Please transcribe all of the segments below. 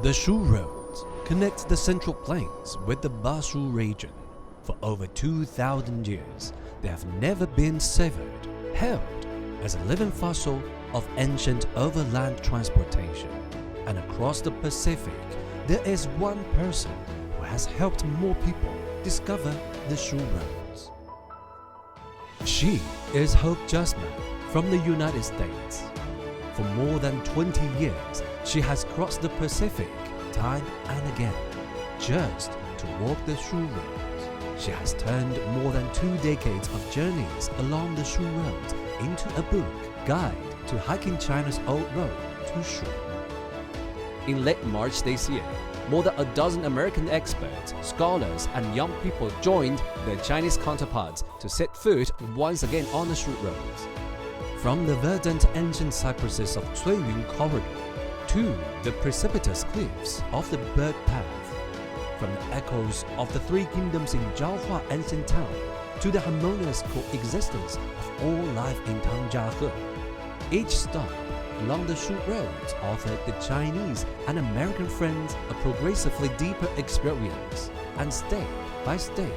The Shu Roads connect the Central Plains with the Bashu region. For over 2,000 years, they have never been severed, held as a living fossil of ancient overland transportation. And across the Pacific, there is one person who has helped more people discover the Shu Roads. She is Hope Justman from the United States. For more than 20 years, she has crossed the Pacific time and again, just to walk the Shu Roads. She has turned more than 2 decades of journeys along the Shu Roads into a book, Guide to Hiking China's Old Road to Shu. In late March this year, more than a dozen American experts, scholars, and young people joined their Chinese counterparts to set foot once again on the Shu Roads. From the verdant ancient cypresses of Cuiyun Corridor to the precipitous cliffs of the Bird Path, from the echoes of the Three Kingdoms in Zhaohua ancient town to the harmonious coexistence of all life in Tangjiahe, each stop along the Shu Roads offered the Chinese and American friends a progressively deeper experience, and step by step,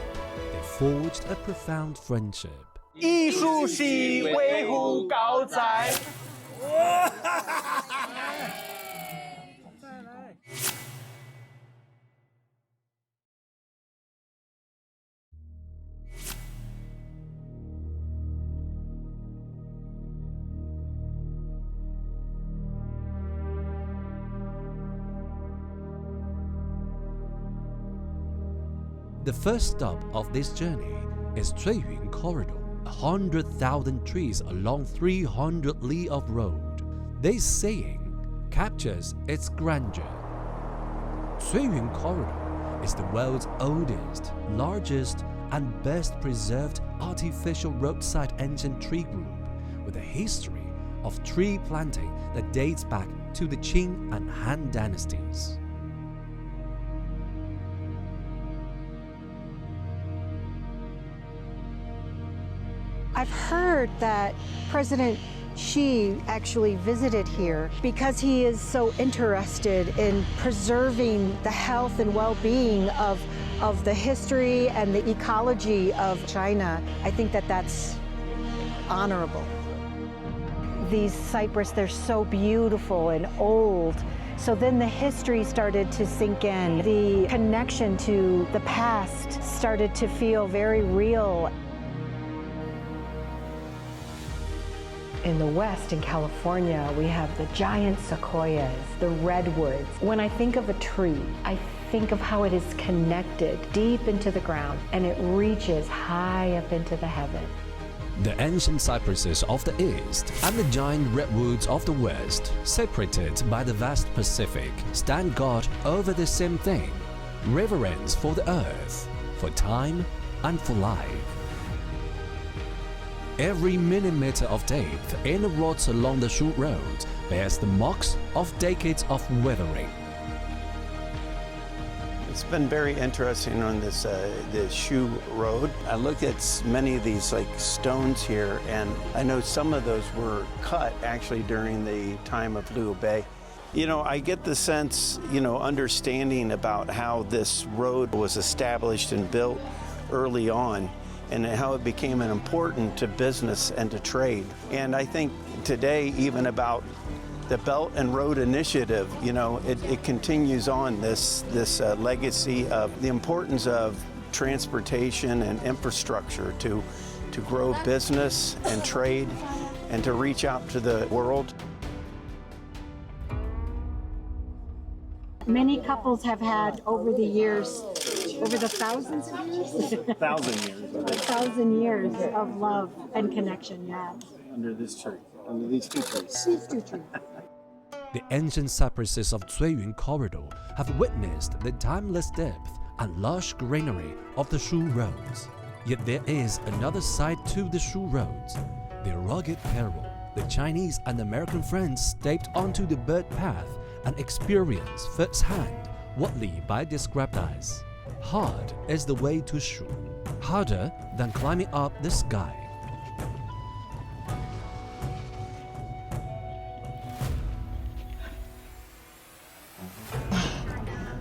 they forged a profound friendship. 艺术是维护高才。The first stop of this journey is Cuiyun Corridor, 100,000 trees along 300 li of road. This saying captures its grandeur. Cuiyun Corridor is the world's oldest, largest, and best preserved artificial roadside ancient tree group, with a history of tree planting that dates back to the Qing and Han dynasties. I've heard that President Xi actually visited here because he is so interested in preserving the health and well-being of the history and the ecology of China. I think that that's honorable. These cypress, they're so beautiful and old. So then the history started to sink in. The connection to the past started to feel very real. In the West, in California, we have the giant sequoias, the redwoods. When I think of a tree, I think of how it is connected deep into the ground and it reaches high up into the heaven. The ancient cypresses of the East and the giant redwoods of the West, separated by the vast Pacific, stand guard over the same thing: reverence for the earth, for time, and for life. Every millimeter of depth in the roads along the Shu Roads bears the marks of decades of weathering. It's been very interesting on this Shu Road. I look at many of these stones here, and I know some of those were cut actually during the time of Liu Bei. You know, I get the sense, understanding about how this road was established and built early on, and how it became important to business and to trade. And I think today, even about the Belt and Road Initiative, it continues on this legacy of the importance of transportation and infrastructure to grow business and trade and to reach out to the world. Many couples have had over the years, over the thousands of years? 1,000 years. 1,000 years of love and connection, yeah. Under this tree, under these two trees. These two trees. The ancient cypresses of Cuiyun Corridor have witnessed the timeless depth and lush greenery of the Shu Roads. Yet there is another side to the Shu Roads, the rugged peril. The Chinese and American friends stepped onto the bird path and experienced firsthand what Li Bai described as: hard is the way to Shu, harder than climbing up the sky.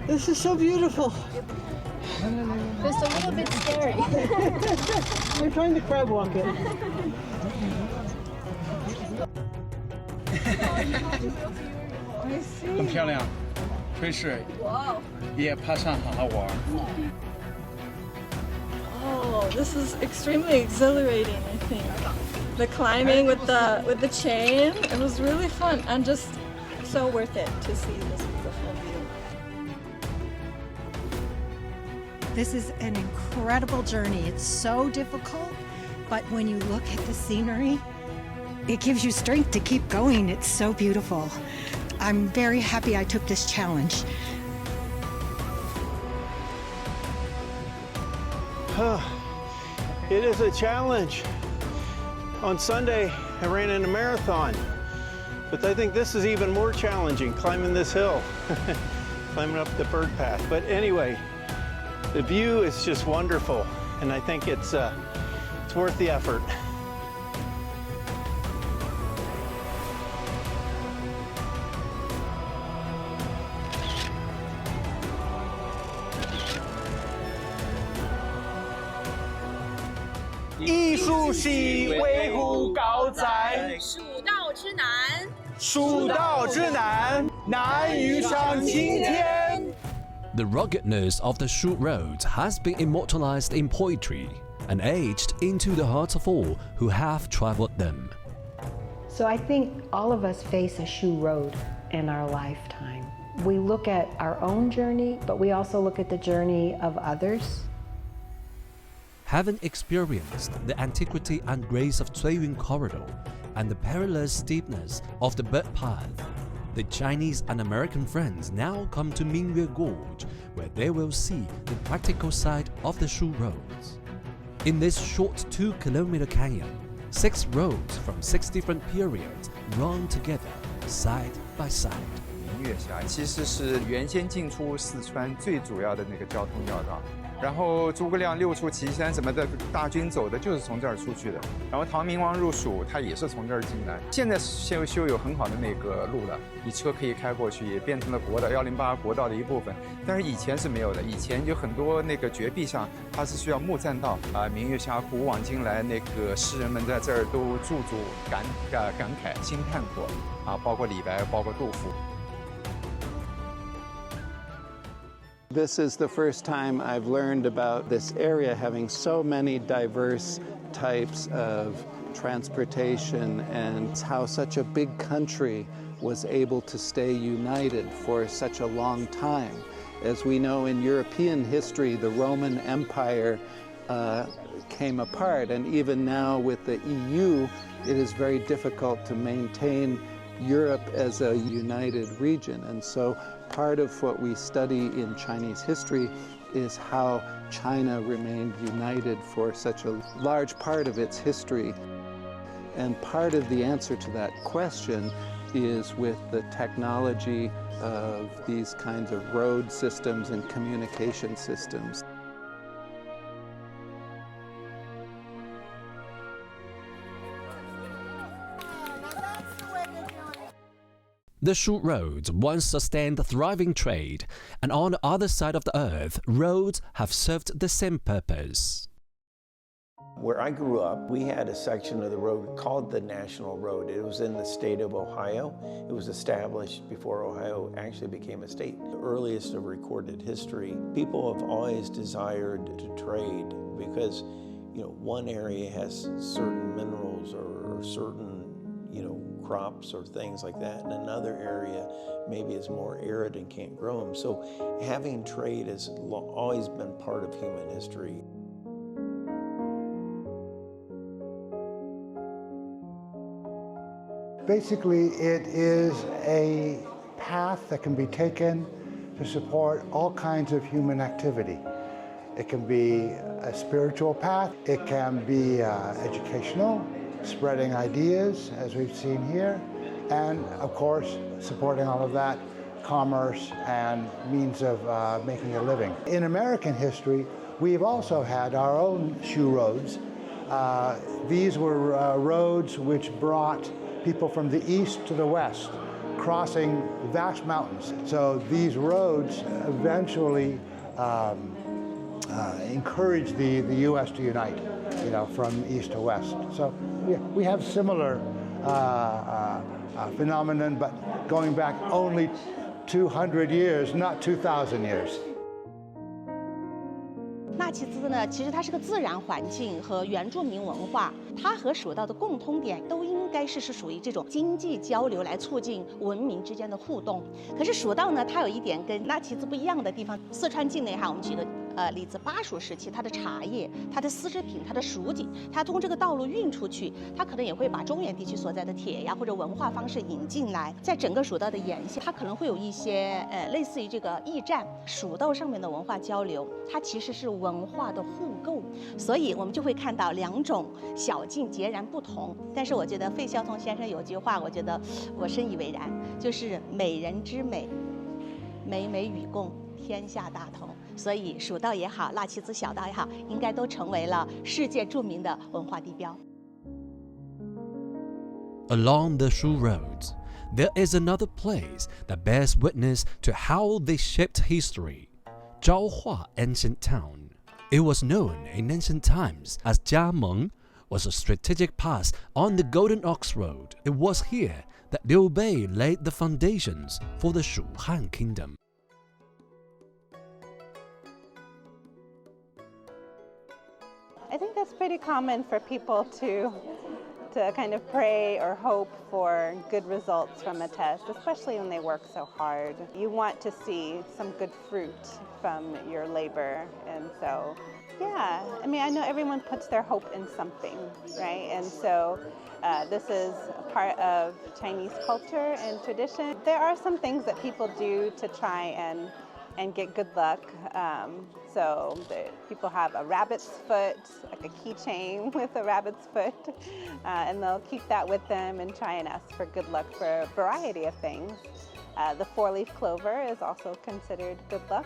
This is so beautiful. Just a little bit scary. I'm trying to crab walk it. 很漂亮，吹水，也爬山好好玩。 Oh, this is extremely exhilarating, I think. The climbing with the chain, it was really fun and just so worth it to see this beautiful view. This is an incredible journey. It's so difficult, but when you look at the scenery, it gives you strength to keep going. It's so beautiful. I'm very happy I took this challenge. It is a challenge. On Sunday, I ran in a marathon, but I think this is even more challenging, climbing this hill, climbing up the bird path. But anyway, the view is just wonderful, and I think it's worth the effort.艺术系维护高在，蜀道之难，蜀道之难，难于上青天。 The ruggedness of the Shu Roads has been immortalized in poetry and etched into the hearts of all who have traveled them. So I think all of us face a Shu Road in our lifetime. We look at our own journey, but we also look at the journey of others. Having experienced the antiquity and grace of Cuiyun Corridor and the perilous steepness of the bird path, the Chinese and American friends now come to Mingyue Gorge, where they will see the practical side of the Shu Roads. In this short 2-kilometer canyon, 6 roads from 6 different periods run together, side by side. 明月峡其实是原先进出四川最主要的那个交通要道。 然后诸葛亮六出祁山什么的，大军走的就是从这儿出去的。然后唐明王入蜀，他也是从这儿进来。现在修有很好的那个路了，你车可以开过去，也变成了国道108国道的一部分。但是以前是没有的，以前有很多那个绝壁上，它是需要木栈道啊。明月峡古往今来，那个诗人们在这儿都驻足感慨、惊叹过啊，包括李白，包括杜甫。 This is the first time I've learned about this area having so many diverse types of transportation and how such a big country was able to stay united for such a long time. As we know in European history, the Roman Empire came apart, and even now with the EU, it is very difficult to maintain Europe as a united region. And so part of what we study in Chinese history is how China remained united for such a large part of its history. And part of the answer to that question is with the technology of these kinds of road systems and communication systems. The Shu Roads once sustained a thriving trade, and on the other side of the earth, roads have served the same purpose. Where I grew up, we had a section of the road called the National Road. It was in the state of Ohio. It was established before Ohio actually became a state. The earliest of recorded history. People have always desired to trade because, you know, one area has certain minerals or certain, you know, crops or things like that, and another area maybe is more arid and can't grow them. So having trade has always been part of human history. Basically, it is a path that can be taken to support all kinds of human activity. It can be a spiritual path, it can be educational, spreading ideas, as we've seen here, and of course, supporting all of that, commerce and means of making a living. In American history, we've also had our own Shu Roads. These were roads which brought people from the east to the west, crossing vast mountains. So these roads eventually encourage the U.S. to unite, from east to west. So we have similar phenomenon, but going back only 200 years, not 2,000 years. 纳奇兹呢，其实它是个自然环境和原住民文化，它和蜀道的共通点都应该是属于这种经济交流来促进文明之间的互动。可是蜀道呢，它有一点跟纳奇兹不一样的地方，四川境内哈，我们举个例子，巴蜀时期它的茶叶、它的丝织品、它的蜀锦，它通过这个道路运出去，它可能也会把中原地区所在的铁呀或者文化方式引进来，在整个蜀道的沿线，它可能会有一些类似于这个驿站，蜀道上面的文化交流，它其实是文化的互购，所以我们就会看到两种小径截然不同。但是我觉得费孝通先生有句话，我觉得我深以为然，就是美人之美，美美与共，天下大同。所以蜀道也好，纳奇兹小道也好，应该都成为了世界著名的文化地标。Along the Shu Roads, there is another place that bears witness to how they shaped history. Zhaohua Ancient Town. It was known in ancient times as Jiameng, was a strategic pass on the Golden Ox Road. It was here that Liu Bei laid the foundations for the Shu Han Kingdom. I think that's pretty common for people to kind of pray or hope for good results from a test, especially when they work so hard. You want to see some good fruit from your labor, and so, yeah, I mean, I know everyone puts their hope in something, right? And so this is a part of Chinese culture and tradition. There are some things that people do to try and get good luck. So people have a rabbit's foot, like a keychain with a rabbit's foot, and they'll keep that with them and try and ask for good luck for a variety of things. The four-leaf clover is also considered good luck.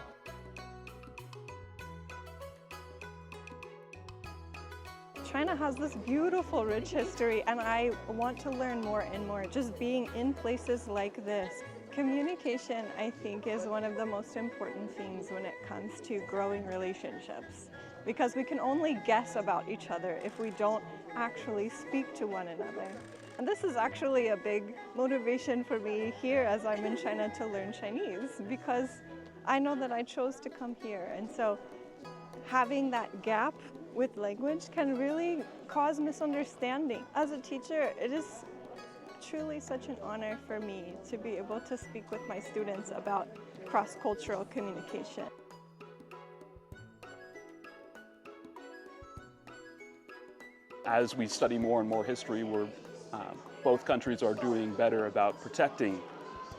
China has this beautiful, rich history, and I want to learn more and more. Just being in places like this. Communication, I think, is one of the most important things when it comes to growing relationships, because we can only guess about each other if we don't actually speak to one another. And this is actually a big motivation for me here as I'm in China to learn Chinese, because I know that I chose to come here. And so having that gap with language can really cause misunderstanding. As a teacher, it is truly such an honor for me to be able to speak with my students about cross-cultural communication. As we study more and more history, both countries are doing better about protecting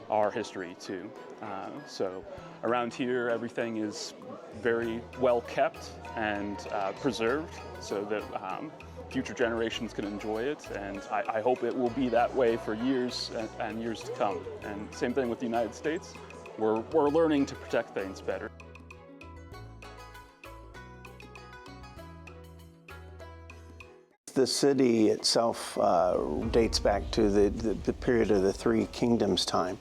our history too. So around here, everything is very well kept and preserved so that future generations can enjoy it, and I hope it will be that way for years and years to come. And same thing with the United States. We're learning to protect things better. The city itself dates back to the period of the Three Kingdoms time.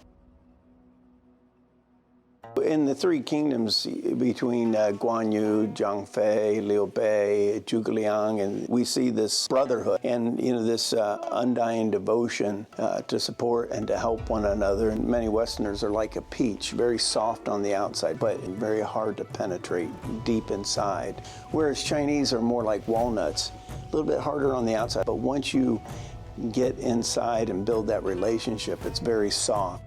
In the Three Kingdoms, between Guanyu, Zhangfei, Liu Bei, Zhuge Liang, and we see this brotherhood and this undying devotion to support and to help one another. And many Westerners are like a peach, very soft on the outside, but very hard to penetrate deep inside. Whereas Chinese are more like walnuts, a little bit harder on the outside, but once you get inside and build that relationship, it's very soft.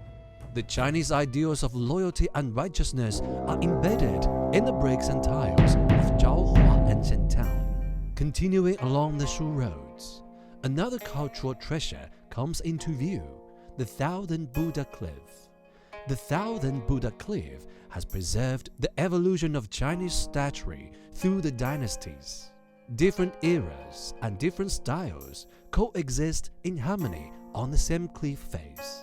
The Chinese ideals of loyalty and righteousness are embedded in the bricks and tiles of Zhaohua Ancient Town. Continuing along the Shu Roads, another cultural treasure comes into view, the Thousand Buddha Cliff. The Thousand Buddha Cliff has preserved the evolution of Chinese statuary through the dynasties. Different eras and different styles coexist in harmony on the same cliff face.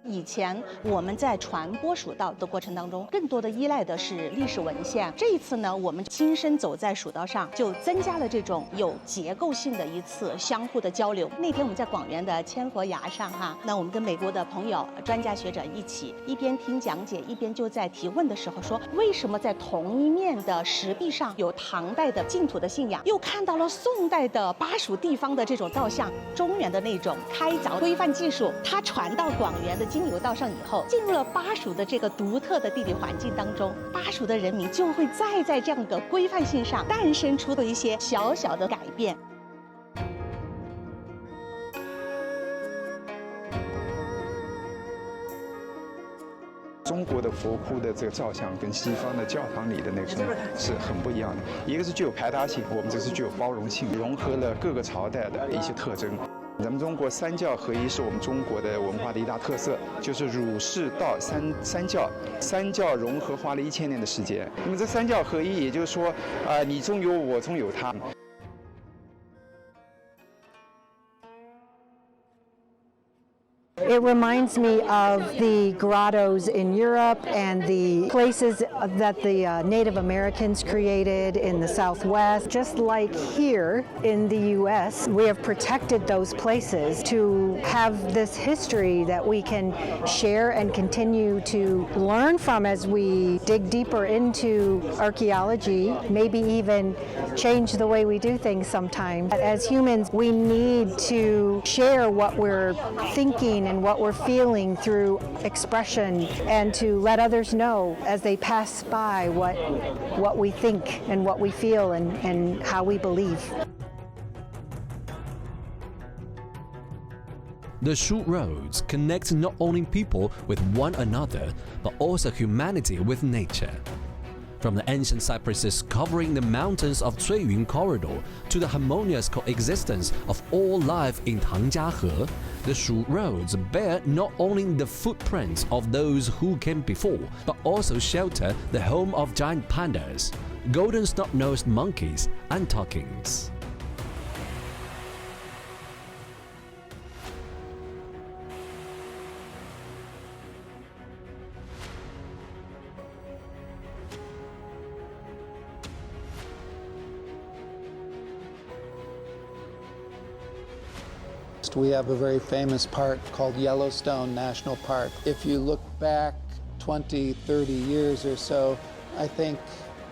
以前我们在传播蜀道的过程当中，更多的依赖的是历史文献。这一次呢，我们亲身走在蜀道上，就增加了这种有结构性的一次相互的交流。那天我们在广元的千佛崖上那我们跟美国的朋友、专家学者一起，一边听讲解，一边就在提问的时候说，为什么在同一面的石壁上有唐代的净土的信仰，又看到了宋代的巴蜀地方的这种造像，中原的那种开凿规范技术，它传到广元的金牛道上以后，进入了巴蜀的这个独特的地理环境当中，巴蜀的人民就会再在这样的规范性上诞生出了一些小小的改变。中国的佛窟的这个造像跟西方的教堂里的那个是很不一样的，一个是具有排他性，我们这是具有包容性，融合了各个朝代的一些特征。咱们中国三教合一是我们中国的文化的一大特色，就是儒释道三教融合花了1000年的时间。那么这三教合一，也就是说，你中有我，中有他。It reminds me of the grottos in Europe and the places that the Native Americans created in the Southwest. Just like here in the U.S., we have protected those places to have this history that we can share and continue to learn from as we dig deeper into archaeology, maybe even change the way we do things sometimes. As humans, we need to share what we're thinking and what we're feeling through expression, and to let others know as they pass by what we think and what we feel and how we believe. The Shu Roads connect not only people with one another, but also humanity with nature. From the ancient cypresses covering the mountains of Cuiyun Corridor to the harmonious coexistence of all life in Tangjiahe, the Shu Roads bear not only the footprints of those who came before, but also shelter the home of giant pandas, golden snub-nosed monkeys, and takins. We have a very famous park called Yellowstone National Park. If you look back 20, 30 years or so, I think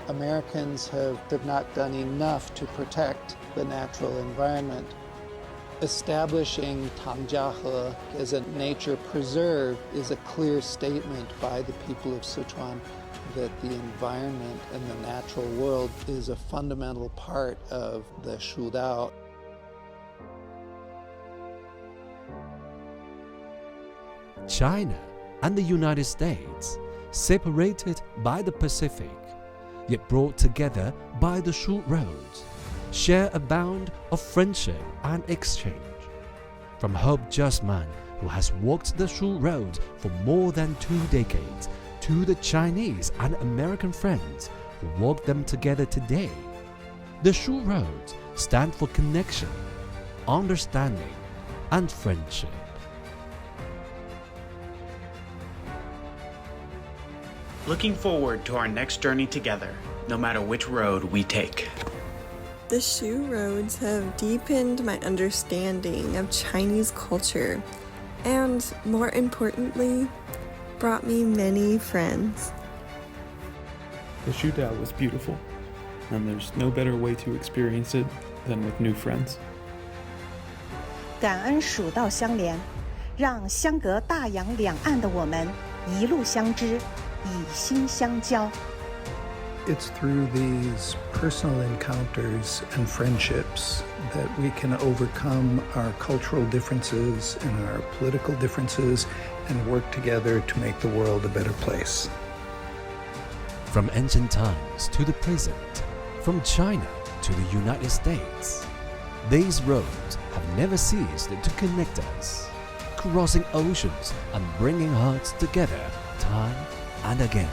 Americans have not done enough to protect the natural environment. Establishing Tangjiahe as a nature preserve is a clear statement by the people of Sichuan that the environment and the natural world is a fundamental part of the Shudao. China and the United States, separated by the Pacific, yet brought together by the Shu Roads, share a bond of friendship and exchange. From Hope Justman, who has walked the Shu Roads for more than 2 decades, to the Chinese and American friends who walk them together today, the Shu Roads stand for connection, understanding, and friendship. Looking forward to our next journey together, no matter which road we take. The Shu Roads have deepened my understanding of Chinese culture and, more importantly, brought me many friends. The Shudao was beautiful, and there's no better way to experience it than with new friends. 感恩蜀道相连，让相隔大洋两岸的我们一路相知，以心相交。 It's through these personal encounters and friendships that we can overcome our cultural differences and our political differences and work together to make the world a better place. From ancient times to the present, from China to the United States, these roads have never ceased to connect us, crossing oceans and bringing hearts together time and again.